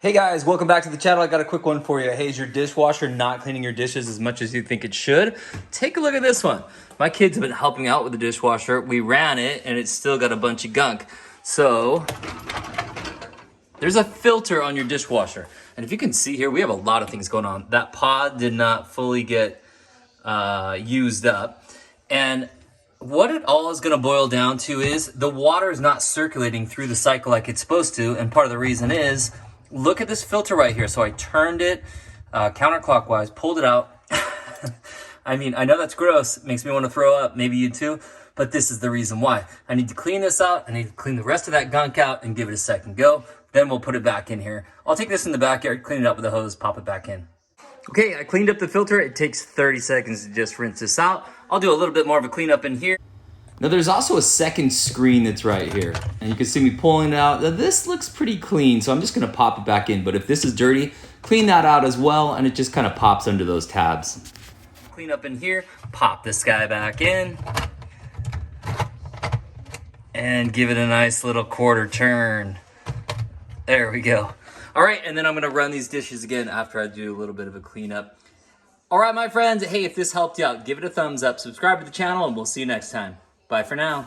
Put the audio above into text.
Hey guys, welcome back to the channel. I got a quick one for you. Hey, is your dishwasher not cleaning your dishes as much as you think it should? Take a look at this one. My kids have been helping out with the dishwasher. We ran it and it's still got a bunch of gunk. So there's a filter on your dishwasher. And if you can see here, we have a lot of things going on. That pod did not fully get used up. And what it all is gonna boil down to is the water is not circulating through the cycle like it's supposed to. And part of the reason is, look at this filter right here. So I turned it counterclockwise, pulled it out. I mean, I know that's gross. It makes me want to throw up. Maybe you too. But this is the reason why. I need to clean this out. I need to clean the rest of that gunk out and give it a second go. Then we'll put it back in here. I'll take this in the backyard, clean it up with a hose, pop it back in. Okay, I cleaned up the filter. It takes 30 seconds to just rinse this out. I'll do a little bit more of a cleanup in here. Now there's also a second screen that's right here. And you can see me pulling it out. Now, this looks pretty clean, so I'm just gonna pop it back in. But if this is dirty, clean that out as well, and it just kind of pops under those tabs. Clean up in here, pop this guy back in, and give it a nice little quarter turn. There we go. All right, and then I'm gonna run these dishes again after I do a little bit of a cleanup. All right, my friends, hey, if this helped you out, give it a thumbs up, subscribe to the channel, and we'll see you next time. Bye for now.